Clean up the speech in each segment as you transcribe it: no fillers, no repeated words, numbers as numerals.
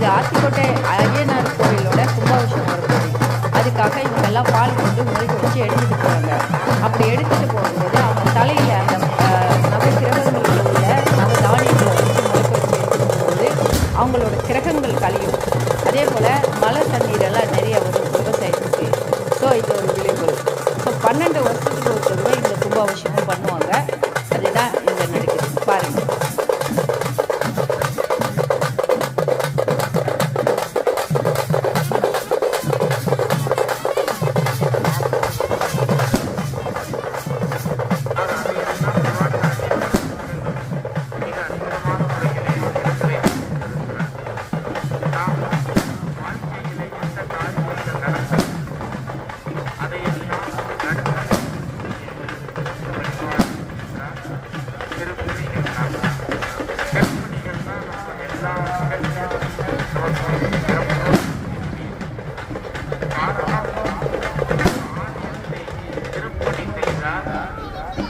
இது ஆத்திக்கோட்டை ஐயனார் கோயிலோட கும்பாபிஷேகம் வரப்போகுது. அதுக்காக இவங்கெல்லாம் பால் கொண்டு முறைக்கு வச்சு எடுத்துகிட்டு போகிறாங்க. அப்படி எடுத்துகிட்டு போகும்போது அவங்க தலையில் அந்த நவகிரகங்களில் உள்ள நவதானியங்களை வச்சு முறைக்கு வச்சு எடுத்துகிட்டு போகும்போது அவங்களோட கிரகங்கள் கழியும். அதே போல் மழை தண்ணீரெல்லாம் நிறைய வரும் விவசாயத்துக்கு. ஸோ இது ஒரு விளைவு. ஸோ 12 வருஷத்துக்கு ஒரு தடவை இந்த கும்பாபிஷேகம் பண்ணுவாங்க. அதுதான் இங்கே நடக்குது பாருங்கள்.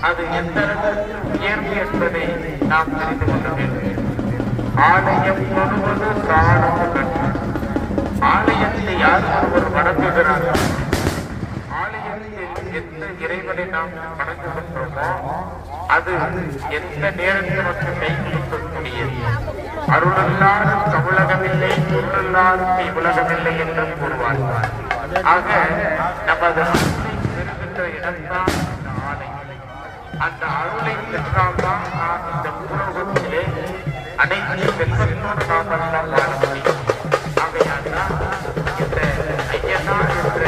அது எந்த இயற்கை என்பதை நாம் தெரிந்து கொள்ள வேண்டும். ஆலயம் தொழுவது சாணமுடன். ஆலயத்தை யார் ஒருவர் வணங்குகிறார்கள், ஆலயத்தில் எந்த இறைவனை நாம் வணங்குகின்றோமோ அது எந்த நேரத்தில் நமக்கு கை கொடுக்கக்கூடியது. அருளல்லாத தமிழகமில்லை, பொருளல்லாத உலகமில்லை என்று கூறுவார்கள். ஆக நமது பெறுகின்ற இடம்தான் அந்த அருளை பெற்றால்தான் நாம் இந்த பூலோகத்திலே அனைத்து செல்வத்தோடு நாம் எல்லாம் வாழ முடியும். ஆகையால் தான் இந்த ஐயனார் என்ற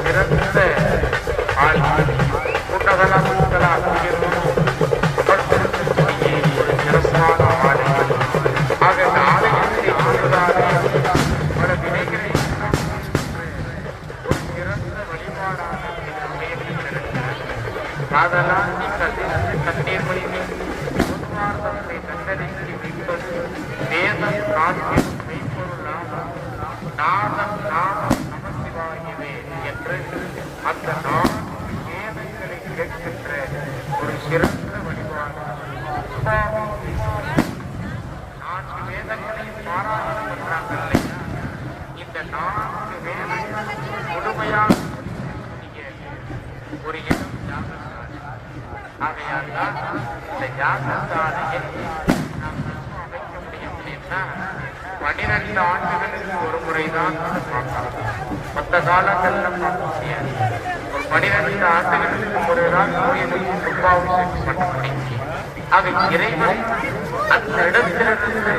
சிறந்த கூட்டகலா முத்தலா அமர்ந்திருக்கக்கூடிய ஒரு சிறப்பான ஆலயம். ஆக இந்த ஆலயத்தை சொல்வதாலே பல வினைகளை ஒரு சிறந்த வழிபாடாக அதெல்லாம் கண்ணீர் மொழியை தண்டனைக்கு வைப்பது வேதம் காட்சியம் மெய்ப்பொருளாக நாதம் நாமம் நமசிவாகியவே என்று அந்த வேதங்களை கேட்கின்ற ஒரு சிறந்த வழிபாடு. 4 வேதங்களையும் பாராயணம் பண்றாங்க இல்லையா? இந்த 4 வேதங்கள் முழுமையாக ஒரு இடம் ஆகையால் தான் இந்த யாகசாலையை நாம் அமைக்க முடியும் அப்படின்னா 12 ஆண்டுகளுக்கு ஒரு முறைதான் பார்க்கலாம். மற்ற காலங்களில் பார்க்க முடியாது. ஒரு 12 ஆண்டுகளுக்கு முறைதான் கோயிலுக்கு கும்பாபிஷேகம் பண்ண முடியும். ஆக இறைவன் அந்த இடத்திலிருந்து